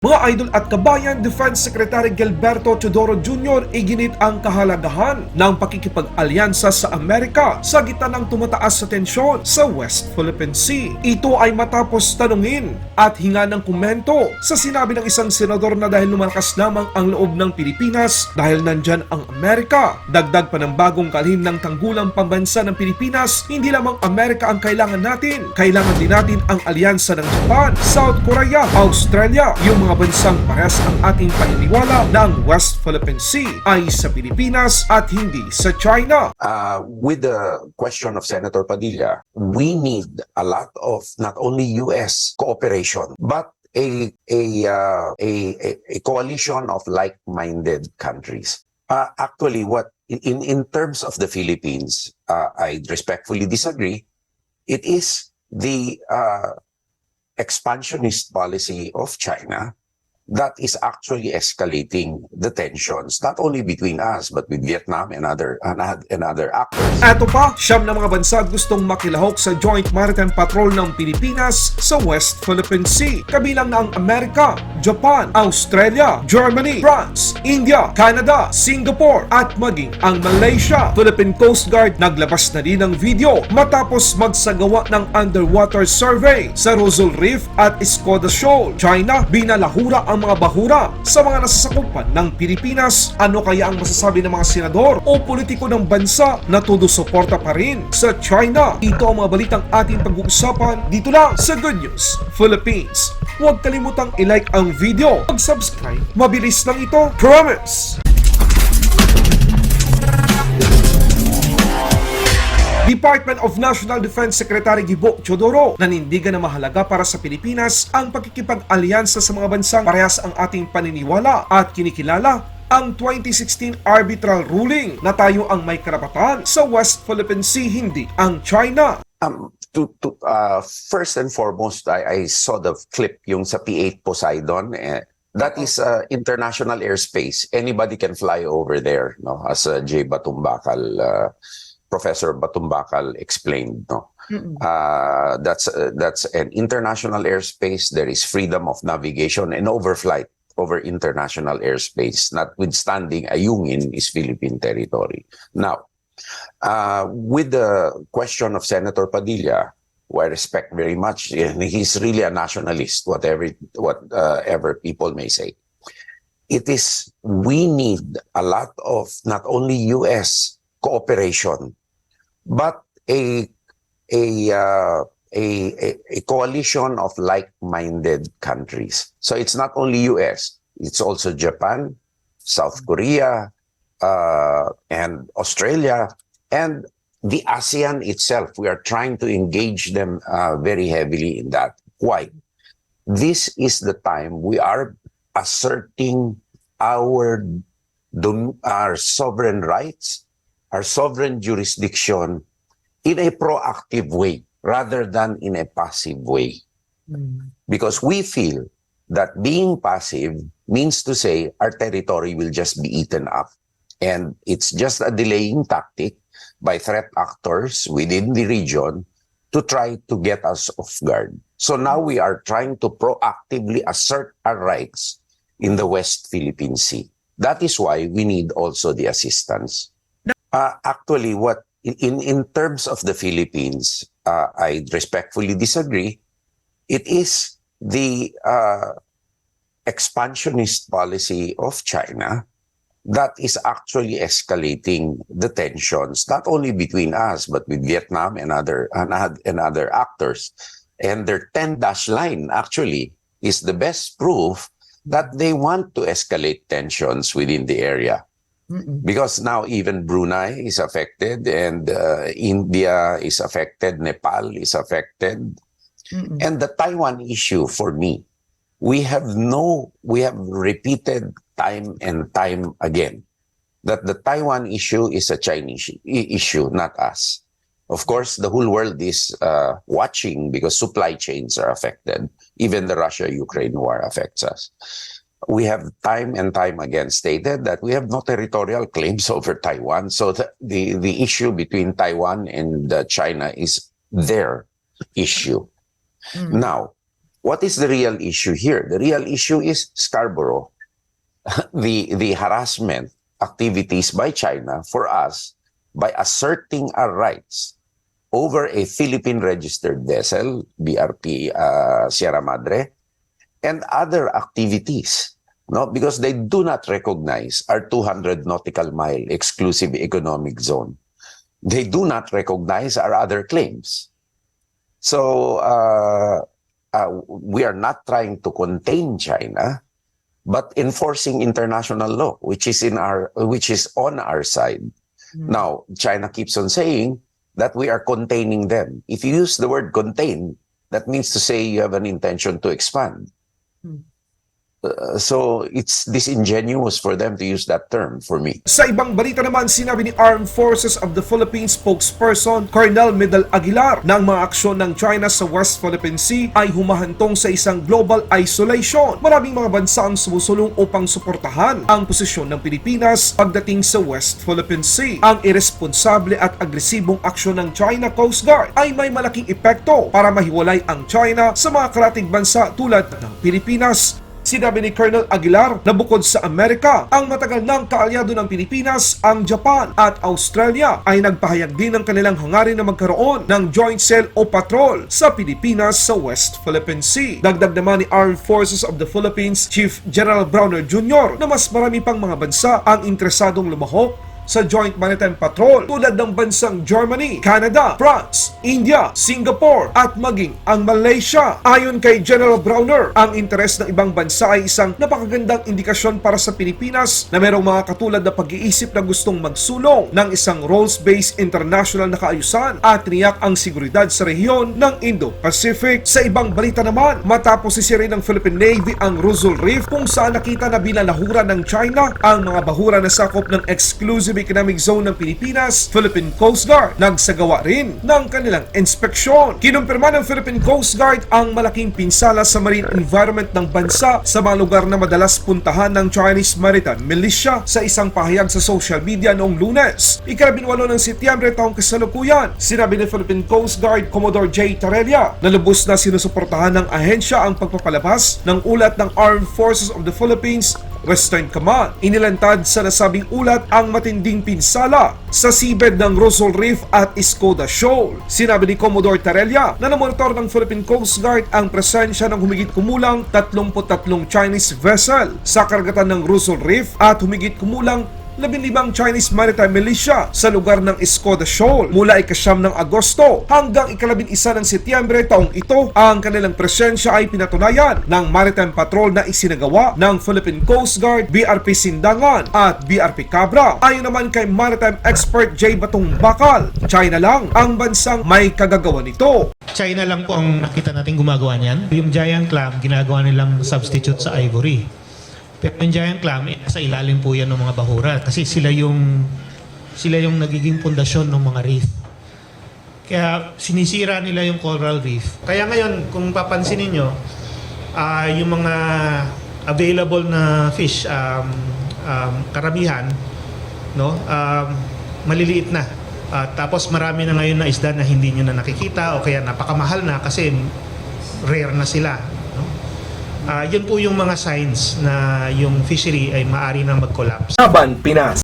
Mga idol at kabayan, Defense Secretary Gilberto Teodoro Jr. iginit ang kahalagahan ng pakikipag-alyansa sa Amerka sa gitna ng tumataas sa tensyon sa West Philippine Sea. Ito ay matapos tanungin at hinga ng komento sa sinabi ng isang senador na dahil lumalakas lamang ang loob ng Pilipinas dahil nandyan ang Amerika. Dagdag pa ng bagong kalihim ng tanggulang pambansa ng Pilipinas, hindi lamang Amerika ang kailangan natin. Kailangan din natin ang alyansa ng Japan, South Korea, Australia, yung mga bansang parehas ang ating paniniwala na ang West Philippine Sea ay sa Pilipinas at hindi sa China. With the question of Senator Padilla, we need a lot of not only U.S. cooperation, but a coalition of like-minded countries. Actually, what in terms of the Philippines, I respectfully disagree. It is the expansionist policy of China that is actually escalating the tensions, not only between us, but with Vietnam and other actors. Eto pa, siyam na mga bansa gustong makilahok sa Joint Maritime Patrol ng Pilipinas sa West Philippine Sea. Kabilang na ang Amerika, Japan, Australia, Germany, France, India, Canada, Singapore, at maging ang Malaysia. Philippine Coast Guard naglabas na din ng video matapos magsagawa ng underwater survey sa Rosal Reef at Escoda Shoal. China, binalahura ang mga bahura sa mga nasasakupan ng Pilipinas. Ano kaya ang masasabi ng mga senador o politiko ng bansa na todo suporta pa rin sa China? Ito ang mga balitang ating pag-uusapan dito lang sa Good News Philippines. Huwag kalimutang i-like ang video, mag-subscribe, mabilis lang ito, promise! Department of National Defense Secretary Gilberto Teodoro nanindigan na mahalaga para sa Pilipinas ang pakikipag-alyansa sa mga bansang parehas ang ating paniniwala at kinikilala ang 2016 arbitral ruling na tayo ang may karapatan sa West Philippine Sea, hindi ang China. First and foremost, I saw the clip yung sa P8 Poseidon. That is international airspace. Anybody can fly over there, no? As J. Batumbakal, Professor Batumbakal explained, no? That's an international airspace. There is freedom of navigation and overflight over international airspace, notwithstanding Ayungin is Philippine territory. Now, with the question of Senator Padilla, who I respect very much, and he's really a nationalist, whatever people may say. We need a lot of not only U.S. cooperation, but a coalition of like-minded countries. So it's not only US, it's also Japan, South Korea, and Australia, and the ASEAN itself. We are trying to engage them very heavily in that. Why? This is the time we are asserting our sovereign rights, our sovereign jurisdiction in a proactive way rather than in a passive way. Because we feel that being passive means to say our territory will just be eaten up. And it's just a delaying tactic by threat actors within the region to try to get us off guard. So now we are trying to proactively assert our rights in the West Philippine Sea. That is why we need also the assistance. Actually, in terms of the Philippines, I respectfully disagree. It is the expansionist policy of China that is actually escalating the tensions, not only between us, but with Vietnam and other actors. And their 10-dash line actually is the best proof that they want to escalate tensions within the area. Because now even Brunei is affected, and India is affected, Nepal is affected. And the Taiwan issue, for me, we have repeated time and time again that the Taiwan issue is a Chinese issue, not us. Of course, the whole world is watching because supply chains are affected. Even the Russia-Ukraine war affects us. We have time and time again stated that we have no territorial claims over Taiwan. So the issue between Taiwan and China is their issue. Now, what is the real issue here? The real issue is Scarborough, the harassment activities by China for us by asserting our rights over a Philippine registered vessel, BRP Sierra Madre, and other activities. No, because they do not recognize our 200 nautical mile exclusive economic zone. They do not recognize our other claims. So we are not trying to contain China, but enforcing international law, which is on our side. Now, China keeps on saying that we are containing them. If you use the word contain, that means to say you have an intention to expand. So it's disingenuous for them to use that term for me. Sa ibang balita naman, sinabi ni Armed Forces of the Philippines spokesperson Colonel Medal Aguilar na ang mga aksyon ng China sa West Philippine Sea ay humahantong sa isang global isolation. Maraming mga bansa ang sumusulong upang suportahan ang posisyon ng Pilipinas pagdating sa West Philippine Sea. Ang irresponsable at agresibong aksyon ng China Coast Guard ay may malaking epekto para mahiwalay ang China sa mga karatig bansa tulad ng Pilipinas. Sinabi ni Colonel Aguilar na bukod sa Amerka, ang matagal ng kaalyado ng Pilipinas, ang Japan at Australia ay nagpahayag din ng kanilang hangarin na magkaroon ng joint sail o patrol sa Pilipinas sa West Philippine Sea. Dagdag naman ni Armed Forces of the Philippines Chief General Browner Jr. na mas marami pang mga bansa ang interesadong lumahok sa Joint Maritime Patrol tulad ng bansang Germany, Canada, France, India, Singapore at maging ang Malaysia. Ayon kay General Browner, ang interes ng ibang bansa ay isang napakagandang indikasyon para sa Pilipinas na merong mga katulad na pag-iisip na gustong magsulong ng isang rules-based international na kaayusan at tiniyak ang seguridad sa rehiyon ng Indo-Pacific. Sa ibang balita naman, matapos sisirain ng Philippine Navy ang Ruzul Reef kung saan nakita na binalahura ng China ang mga bahura na sakop ng exclusive economic zone ng Pilipinas, Philippine Coast Guard nagsagawa rin ng kanilang inspeksyon. Kinumpirma ng Philippine Coast Guard ang malaking pinsala sa marine environment ng bansa sa mga lugar na madalas puntahan ng Chinese Maritime Militia sa isang pahayag sa social media noong Lunes. Ika-18 ng Setyembre taong kasalukuyan, sinabi ng Philippine Coast Guard Commodore J. Tarella na lubos na sinusuportahan ng ahensya ang pagpapalabas ng ulat ng Armed Forces of the Philippines Western Command. Inilantad sa nasabing ulat ang matinding pinsala sa seabed ng Rosal Reef at Escoda Shoal. Sinabi ni Commodore Tarella na namonitor ng Philippine Coast Guard ang presensya ng humigit kumulang 33 Chinese vessel sa karagatan ng Rosal Reef at humigit kumulang 15 Chinese Maritime Militia sa lugar ng Escoda Shoal mula ika-9 ng Agosto hanggang ika-11 ng Setyembre taong ito. Ang kanilang presensya ay pinatunayan ng Maritime Patrol na isinagawa ng Philippine Coast Guard, BRP Sindangan at BRP Cabra. Ayon naman kay Maritime Expert J. Batong Bakal, China lang ang bansang may kagagawa nito. China lang po ang nakita natin gumagawa niyan. Yung giant clam, ginagawa nilang substitute sa ivory. Pero yung giant clam, sa ilalim po yan ng mga bahura kasi sila yung nagiging pundasyon ng mga reef. Kaya sinisira nila yung coral reef. Kaya ngayon, kung papansin niyo, yung mga available na fish, karamihan, no, maliliit na. Tapos marami na ngayon na isda na hindi nyo na nakikita o kaya napakamahal na kasi rare na sila. Yun po yung mga signs na yung fishery ay maaari nang mag-collapse. Laban Pinas.